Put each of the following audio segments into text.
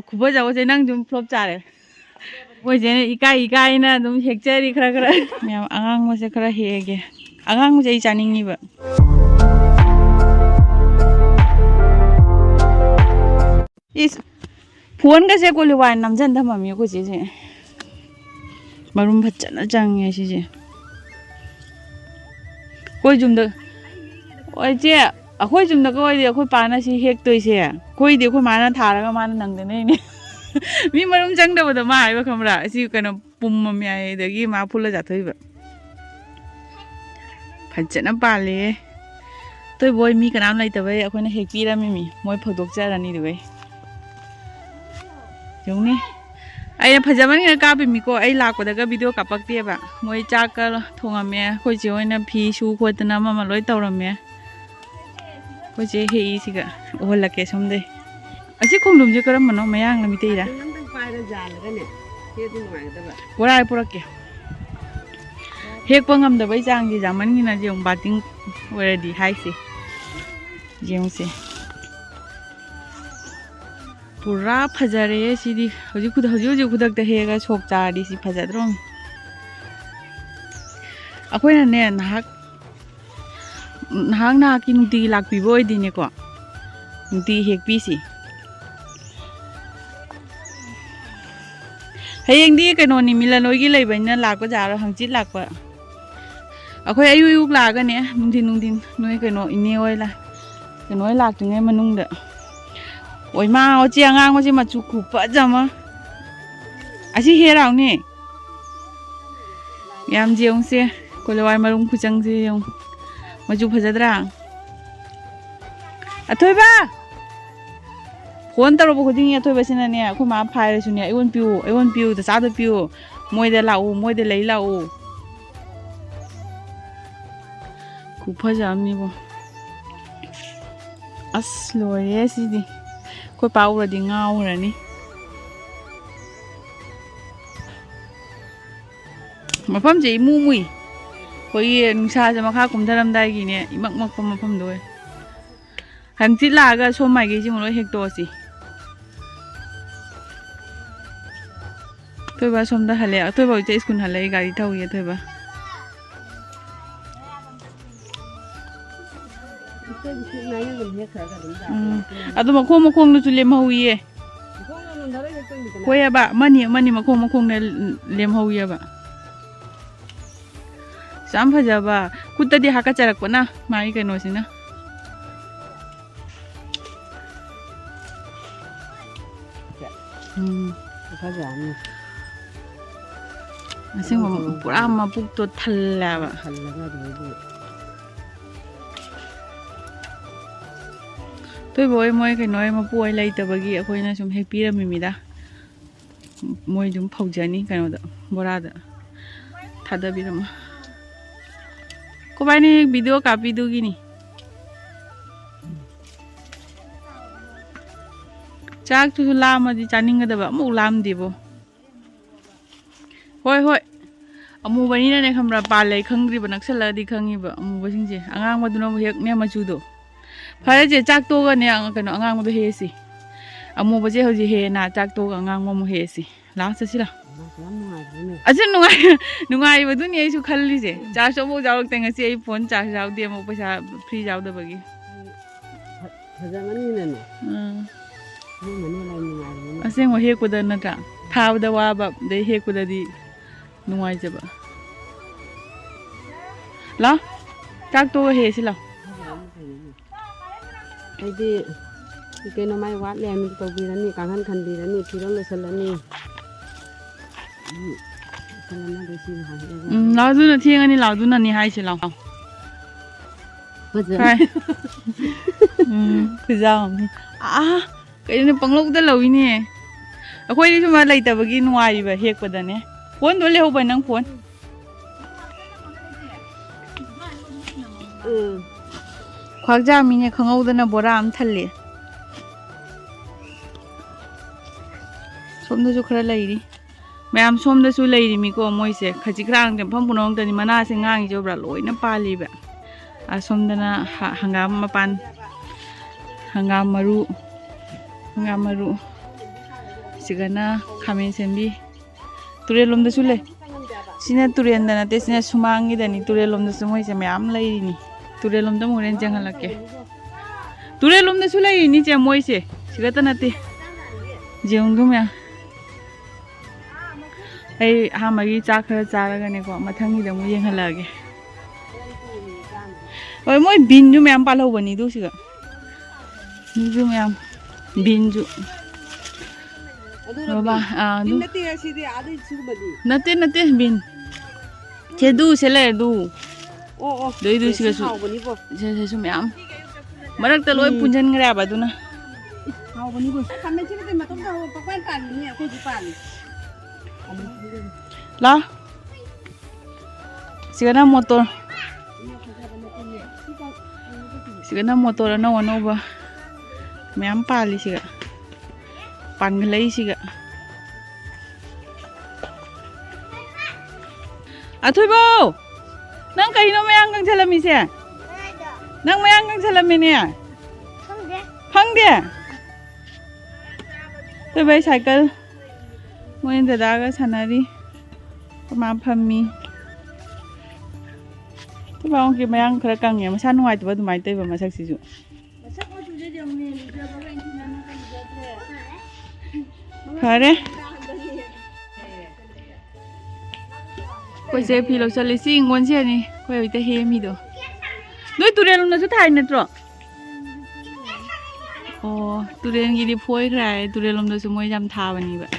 खूबच आवडते नंग 좀 फ्लॉप चारे मोजे इकाई ना तुम हेक्चरी खरा मैं आंगांग मोसे खरा हेगे आंगांग मोसे चानिंगनिबा इस फोन का से कोली वाइन नमजन थममी को जे मरुम फचना चांगे सिजे कोई जुमद ओइ जे अखोई जुमद को ओइ अखोई पाना सि हेक तोइसे कोई दे को माना थारगा माना नंगदने नि मी मरुम चंगदबद मा हाइबा खमरा सि कनो पुम म्याय दगी मा फुल जाथोइबा फचना पाले तोय बोय मी कनाम लाइतबे अखोइना हेक पिरामी मी मोय फदोक चारानी दुबे जोंनी अꯩꯅ फजबनी कापीमीको अꯩ लाकपदगा वीडियो कापक्तेबा मोय चाका थोंगामे खोइचे होइना फी सु खोतना ममा लोय तौरमे खोइचे हेइसिगा ओहलके सोमदे असि खोंदुमजे करमनो मयांग नमितेइरा बोराय पुरके हेक पंगमदबै चांगि जामनगिना जेउ बाटिंग ओरदि हाइसे जेउसे पूरा फजरे सिदी हजु खुदक त हेगा सोक चाडी सि फजद्रोम अखोइना ने नाहक की नुती लाकपिबो ओइदिने को नुती हेक पिसि हयेंदी कनोनी मिलनोगी लेबैना लाको जारो हंचित लाकपा अखोइ अयुक लागने नुंदिन नोय कनो इने ओइला कनोय लाक्तिङै मनुंगदा ओइ मा ओची आंगांग ओची मचु खुपजमा असि हेराउनी याम जेउसे कोलवाय मरुम खुचंगसे यौ मचु फजद्रा अथोइबा फोन तरोबो खुदिंग अथोइबा सिनाने अखो मा फाइरसुने आइवन पिउ त चादो पिउ मोइदा लाउ मोइदा लई लाउ खुफजमनिबो अस लोरे सिदी कोई पाउरदी ngaurani मफम जे मुमुई कोई नुसा जे मखा कुमधरमदाई गिने इमक मक मफम दोय हंति लागा सोमाय गे जिमलो हेक्टोसी तोबा सोमदा हले तोबा जे स्कूल हले गाड़ी थाउये तोबा अदो मखों न लेमहौये होयबा मनी मखों न लेमहौयेबा जाम फजबा खुददी हाका चरकपना माई कइनोसिना फजानी असिंग पूरा मपुक तो थल्लाबा तोय बोय मोय कइनोय मपुय लैतबगी अखोइना सुम हेक पिरमिमिदा मोय जुम फौजानी कइनोदा बोरादा थादबिरमा कोबाइने वीडियो कापी दुगिनी चाक तुसु लामदि चानिंगदबा अमु लामदिबो होय अमुबनिना ने खमरा पाले खंग्रिबा नक्सलदि खंगिबा अमुबसिंजे आंगांग मदुना हेक ने मचुदो फरे जे चाक तोगने कनो आंगांग मदु हेसी अमुबजे हजि हे ना चाक तोग आंगांग ममु हेसी लास्ट सिला अजन नुंगाई बदुनि आइसु खल्लिजे चार्ज अमु जावक तेंगसी आई फोन चार्ज जावदे अमु पैसा फ्री जावदबगी फजमनिने असेंग हेकुदा नत्रा थाबदा वाबा दे हेकुदादि नुंगाइजबा ला चाक तोग हेसिला आइदि केनो माइ वाट लेमि तौबिरनि कांगन खनबिरनि फिरन लसलनि सलना देसी हाइ लादुना थियंगनि लादुना नि हाइसे लाउ फजा फजामनि कइने पंगलौदा लविने अखोइनि सुमा लैतबगी नुवाइबा हेकपदने फोन दो लेहोबा नंग फोन ख्वागजामिने खंगौदना बोरा आम थल्ले सोमदसु खरा लैरि मैम सोमदसु लैरिमिको मोइसे खजिक्रांग फमपुनोंतनि मनासे ngangi jobra loina paliba asomdana hangam mapan hangam maru सिगना खामेन सेंबी तुरे लोमदसु ले सिना तुरेन दना ते सिना सुमांगी दनी तुरे लोमदसु मोइ से म्याम लैनी तुरे लोमदा मोरेन जंगलके तुरे लोमदसु लैनी चे मोइ से सिगता नते जेउंदु म्या ai hamagi cha khara charaga ne ko mathangi da mu yenghalage oi moi binju myam palo bani du siga binju myam binju baba du nate bin che du sele du doi du siga su se su myam marak ta loi punjan ngra ba du na hau bani bo kamen chi te matom da pa kwan pan ni ko ji pan la sigana motor na wano ba myam pali siga panglai siga athui bo nang kai no mayang kang chalami se nang mayang kang chalami ne phang de tôi bay cycle Moin dadaga sanari ma phammi tu baong ki mayang khara kang ya masan nuai tu ba tu mai tai ba masak si ju khare koi se phi lo chali si ngon se ni koi te he mi do noi tu re lu na su thai na tro oh tu re ngi di phoi krai tu re lom do su moi jam tha ba ni ba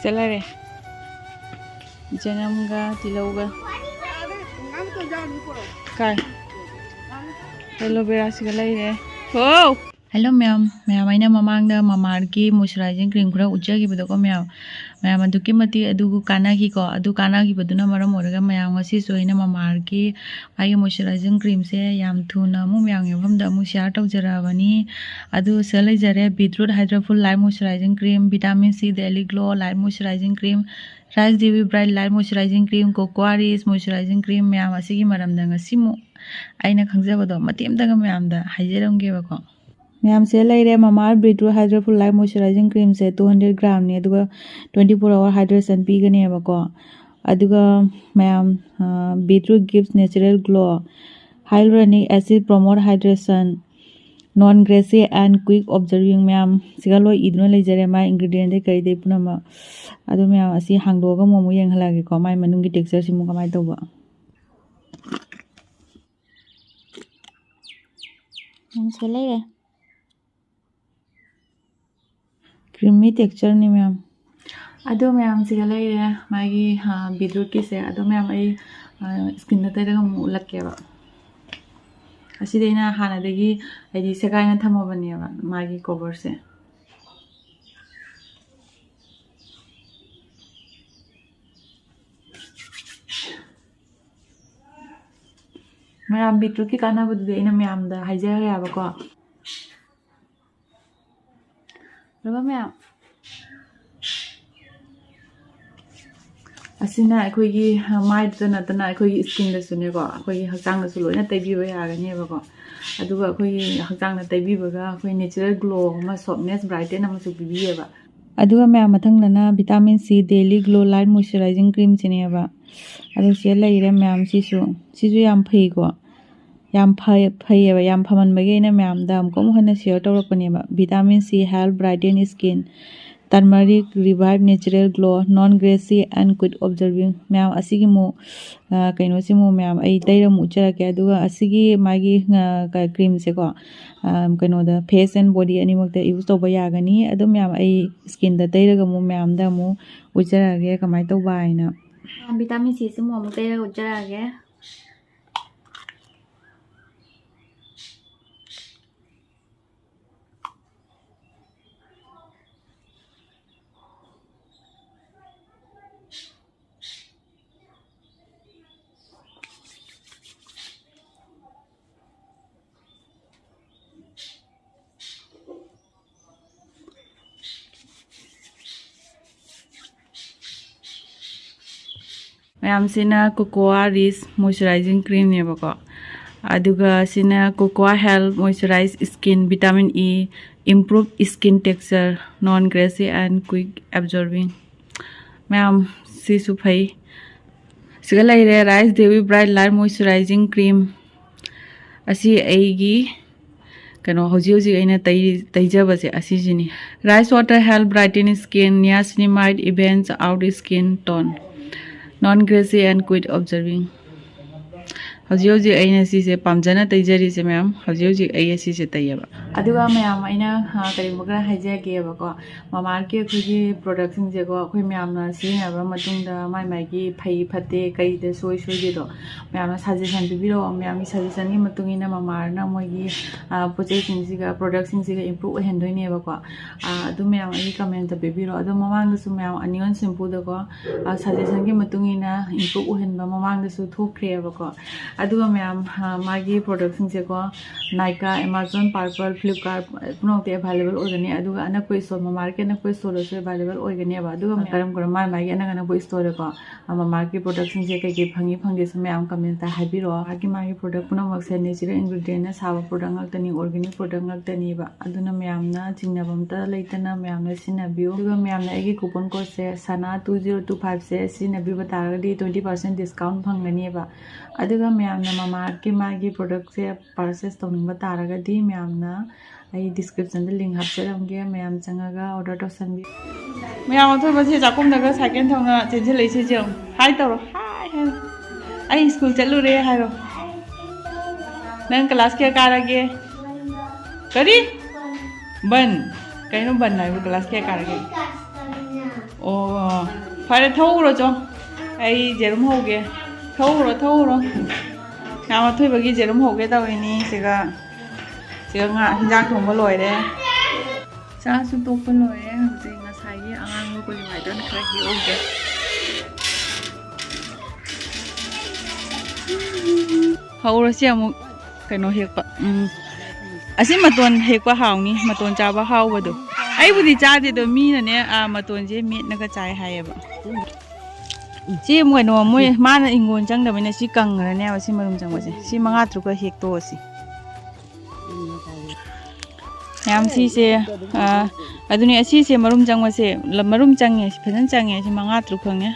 Selare janamga tilauga kai hello vera sigalai re ho hello ma'am aina mamang da mamar ki moisturizing cream khura ujja gi bedo ko ma'am adu ki mati adu kana ki ko adu kana ki beduna maram oraga ma'am ngasi soina mamar ki ai moisturizing cream se yam thuna mu ma'am yam da mu share tau jara bani adu selai jare beetroot hydra full light moisturizing cream vitamin C daily glow light moisturizing cream rice dewy bright light moisturizing cream cocoa rich moisturizing cream ma'am asigi maram da ngasi mu aina khangjabado matem da ma'am da haijeram ge ba ko मैम से लाइरे ममार beetroot hydra full life moisturising cream से 200 gram ने 24 hour hydration पीगने बको मैम beetroot gives natural glow hyaluronic acid promote hydration non greasy and quick observing मैम सिगलो इदनो लेजरे मा इंग्रेडिएंट दे कई दे पुनमा अदो मैम असि हांगदोगा मोमो यंगलागे को माय मनुंगी टेक्सचर सिमु कमाय तोबा मैम से लाइरे creamy texture ni ma'am ado ma'am sigala ire magi beetroot ki se ado ma'am ai skin na tayra mu lakke ba asideina hana degi ai sekai na thamo bani ba magi cover se ma'am beetroot ki kana budu ina ma'am da haija ya ba ko Raba ma'am asina akhoi mai dana dana akhoi skin da sune ko akhoi hakjang na su loina taibi ba ya ga ne ba ko aduga akhoi hakjang na taibi ba ga akhoi natural glow ma softness brighten na ma su bibi ba aduga ma'am mathang na vitamin C daily glow light moisturizing cream chine ba adu se lai re ma'am si su yam phai ko yam phai ba yam phaman ba ge na ma'am da am ko mo hana share tawrakpani ba vitamin C help brighten skin turmeric revive natural glow non greasy and quick observing ma'am asigi mo kaino si mo ma'am ai taira mu chara ke aduga asigi magi cream se ko kaino da face and body animal da use to ba ya gani adu ma'am ai skin da taira ga mo ma'am da mo uchara ge kamai to ba ina vitamin C se mo taira uchara ge ma'am सिना cocoa rich moisturising cream ने बको अदुगा सिना cocoa help moisturise skin vitamin E improve skin texture non greasy and quick absorbing แม่ซีสุภัยสิกเลย Rice Dewy Bright Light Moisturizing Cream asi aigi kano hoji aina taijaba se asijini rice water help brighten skin niacinamide evens out skin tone non greasy and quick absorbing hoji aina si se pamjana taijari se ma'am hoji ai si se tayaba aduga ma'am aina kari mugra haje ke ba ko mamar ke khuji product sing je ko khoi ma'am na si na ba matung da mai ki phai phate kai de soi je do ma'am na suggestion bi ro ma'am suggestion ni matung ina mamar na moi gi project sing si ga product sing si ga improve hen doi ne ba ko adu ma'am ai comment da bi ro adu mamang da su ma'am anion shampoo da ko suggestion gi matung ina improve hen ba mamang da su thokre ba ko aduga ma'am magi product sing je ko Nykaa Amazon Purple Flipkart पुनोते available ओगनी अदुगा अना कोई store market ना कोई store से available ओगनी अब अदुगा करम करम मागी अना गना कोई स्टोर को अमा मार्केट प्रोडक्शन से कई फंगी फंगे से मैं आम कमेंट ता हाबिरो आकी मागी प्रोडक्ट पुनो मक्से नेचुरल इंग्रेडिएंट ना सावा प्रोडक्ट ngakतनी ऑर्गेनिक प्रोडक्ट ngakतनी बा अदुना मैमना चिंगनाबम ता लेतना मैमना सिनाबियो अदुगा मैमना एगी कूपन कोड से सना 2025 से सिनाबियो तारगदी 20% डिस्काउंट फंगनी बा अदुगा मैमना मार्केट मागी प्रोडक्ट से परचेस तोनिंग तारगदी मैमना आई डिस्क्रिप्शन द लिंक हापचरमगे मैम चंगागा ऑर्डर तोसनबी मैम अथो बसे जाकुम दगा साइकेल थंगा चेंजे लैसे जों हाय तरो हाय आई स्कूल चलु रे हायरो नंग क्लास के कारगे करी बन कइनो बन नाय क्लास के कारगे ओ फारे थौरो जो आई जेरुम होगे थौरो मैम अथो बगी जेरुम होगे तवनी सेगा nga hinjang thongba loire cha su tokpa loire huje nga sai gi angang ko ni don khra gi oge hauro si amu kaino hekpa asi maton hekpa hawni maton cha ba hawba do ai budi cha de do mi na ne maton je mi na ga chai hayaba si mo no mo ma na ingon chang da ne si kang ra ne si marum chang ba si manga tru ka hek to si ma'am से अदुनी असी से मरुम जंगवा से मरुम जंगे फजन जंगे से मंगा तरुक खंगे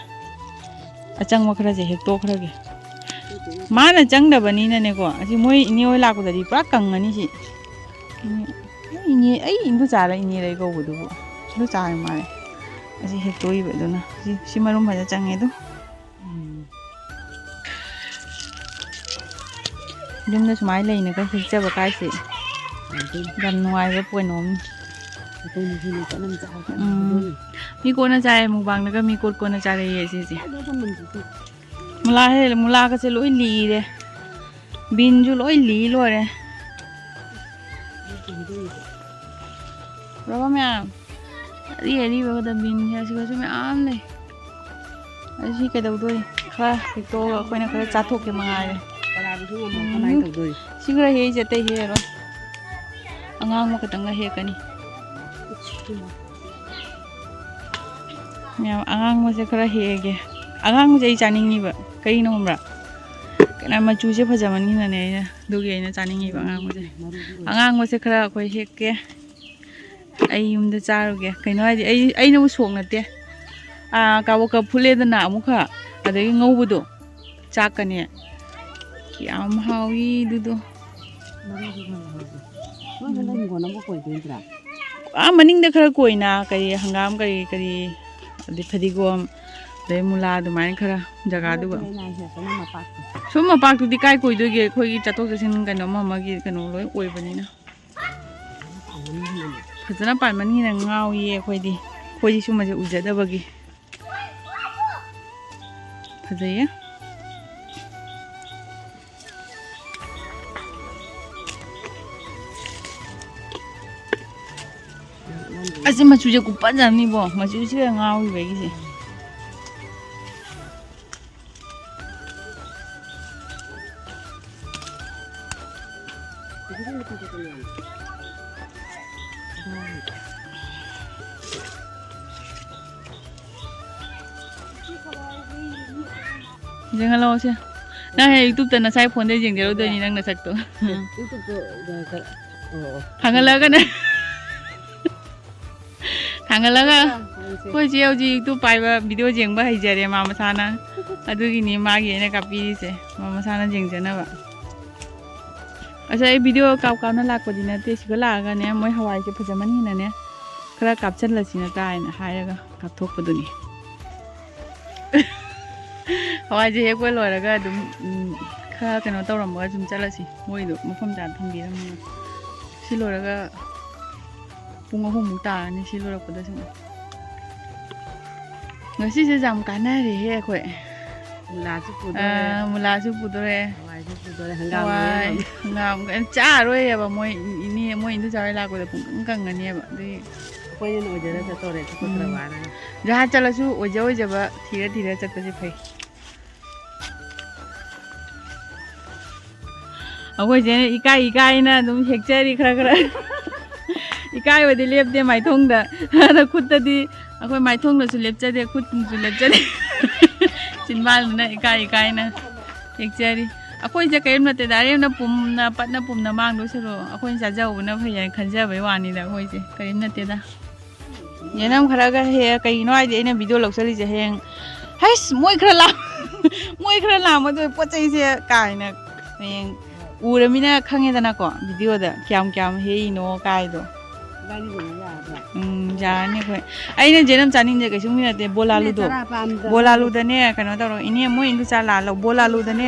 अचंग खरा से हेक्तो खरा के माना जंगदबनी ने को असी मोय इनी ओय लाको दरी पुरा कंगनी सी इनी आई इंदु चारा इनी रे को बुदु दु चाय मारे असी हेक्तो इ बदुना सी मरुम भजा जंगे दु जुमना सुमाय लेने का हिजब काय से gần ngoài với quần ốm mi cô na chai mu bang na mi cô na chai ye si mula ka se loi li de bin ju loi li lo re ro ma ri ba da bin ya si ko me am le asi ka dau doi kha ki to ko na ka cha thok ke mangai re para bu thu ma mai dau doi si gra he je te he ro angang mo katanga he kani ma'am आगांग से खरा हेगे आगांग जे चानिंगी बा कई no हमरा कना मचू से फजमनी ने दुगे ने चानिंगी बा आगांग से खरा कोई हेके आई युम द चारुगे कइनो हादि आई नो सोंग नते काबो का फुले दना अमुखा अदगी ngौबदो चाकने कि आम हावी दुदो मनिंग द खरा कोइना करी हंगाम करी अदि फदिगोम दे मुला दुमाइन खरा जगा दुबा सुम मपाक तुदि काय कोइदोगे खोगी चटोक जसिन कनो ममगी कनो लोय ओइबनिना फजना पानमनी न ngawi खोजी सुमजे उजदबगी फजैया असे मचुजे कुपा जानी बो मचुजे ngawi begi se jangan lo se na YouTube ta na sai phone de jing de lo de ni nang na sak to YouTube to hangal kan ꯊꯥꯡꯒꯠꯂꯒ ꯑꯩꯈꯣꯏ ꯆꯦ ꯍꯧꯖꯤꯛꯇꯨ ꯄꯥꯏꯕ ꯚꯤꯗꯤꯑꯣ ꯌꯦꯡꯕ ꯍꯩꯖꯔꯦ ꯃꯥ ꯃꯁꯥꯅ ꯑꯗꯨꯒꯤꯅꯤ ꯃꯥꯒꯤ ꯑꯩꯅ ꯀꯥꯞꯄꯤꯔꯤꯁꯦ ꯃꯥ ꯃꯁꯥꯅ ꯌꯦꯡꯖꯅꯕ ꯑꯁ ꯑꯩ ꯚꯤꯗꯤꯑꯣ ꯀꯥꯞꯅ ꯂꯥꯛꯄꯗꯤ ꯅꯠꯇꯦ ꯁꯤꯒ ꯂꯥꯛꯑꯒꯅꯦ ꯃꯣꯏ ꯍꯋꯥꯏꯁꯦ ꯐꯖꯃꯟꯅꯤꯅꯅꯦ खरा कापचलसीना तायना हायरगा कापथोकपदुनी हवाइजे हेक लोरगा अदुम खरा कनो तौरमगा जुम चलसी मोइदो मफम ता थंबिरम सि लोरगा पुंग अहुमु तारनी सि लोरकपदा सम ngasi se jam kanare he khoi mula su pudore ngam cha roi ba moi ini moi indu chai la ko da pung kang ngani ba dei कोई न ओजरा से तोरे से पुत्र वाना जहाँ चलसु ओजे बा धीरे धीरे चटपजे फै अगोय जे इकाई ना दुम हेक्चरी खरा इकाई वदि लेपदे माइथोंग दा दा खुत्तदि अगोय माइथोंग लसु लेपचदे खुत सु लेपचदे चिनबाल ना इकाई ना हेक्चरी अखोय जे कयम नते दारे ना पटना पुमना मांग दो सरो अखोय जाजाव ना भय खनजाबे वानी दा अखोय जे कयम नते दा ये नाम खरा का है कहीं नो आइडिया इन्हें वीडियो लोग चली जाए हैं हैस मोई खरा ला मतलब पच्चे से काय ना हैं ऊर मिना खंगे तना को वीडियो दा क्या है इनो काय दो जाने कोई आई ने जन्म चानिंग जे कैसे मिना ते बोलालू दने कनो तो इन्हें मोई इंदु चाला लो बोलालू दने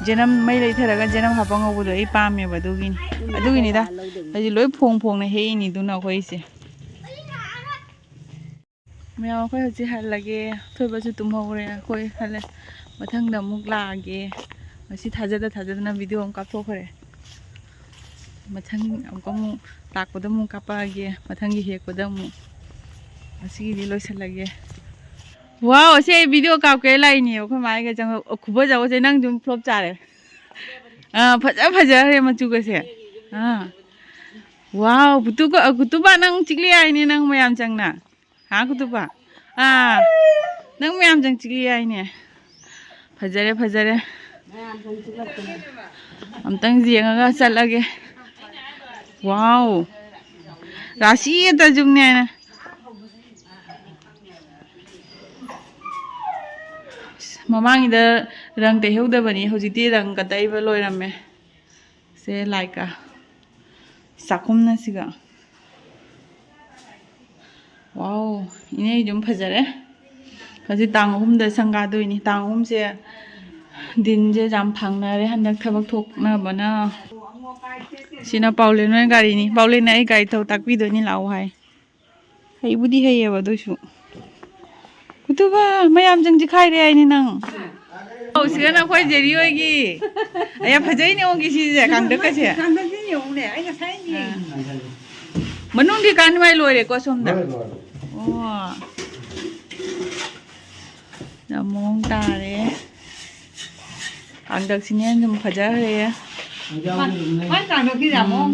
जन्म मई ले थरगा जन्म हापंगो बुदो ई पामे बदुगिनी दा अजी लोई फोंग ने है इनी दुना कोई से मैं अखोय हजि हल्लगे थोइबसु तुमहौरे अखोय हल्ले मथंगदा मुक लागे मसी थाजदना वीडियो हम कापथोखरे मथंग अमको मु ताकपदा मु कापागे मथंगी हेकपदा मु मसीगी लोइसलगे वाओ से वीडियो कापके लाइनी अखोय माइगे जंग खुबो जावो से नंग जुम फ्लॉप चारे फजा रे मचुगसे वाओ कुतुबा नंग चिकली आइनी नंग मयाम चंगना हाँ कुतुबा नंग मयाम जंग चिकली आइने फजरे अमतंग जेंगा चलगे वाओ राशि तजुमने ना ममांगिदा रंग तेहौदबनी हौजिति रंग कतैब लोइरमे से लाइका साकुमना सिगा वाओ इने जुम फजरे हजि तांग अहुमदा संगादोइनी तांग अहुमसे दिन जे जाम फांगनारे हनक थबक थोकनाबना सिना पाउलेन गाड़ी पाउलेन आई गाड़ी थौ ताकबिदोनी लाओ हाय हैबुदी हैयेबा दोसु कुतुबा मयाम जंग जिखाइरे आइनी नंग औ सिगना खोय जेरी होगी आया फजैनी ओगी सिजे कांगदकसे कांगदनि ओने आइना साइनि मनुंगी कानवाय लोरे को सोमदा ओ नमोंग तारे कांगदक सिने जुम फजा रे มันต่างกันที่จะมอง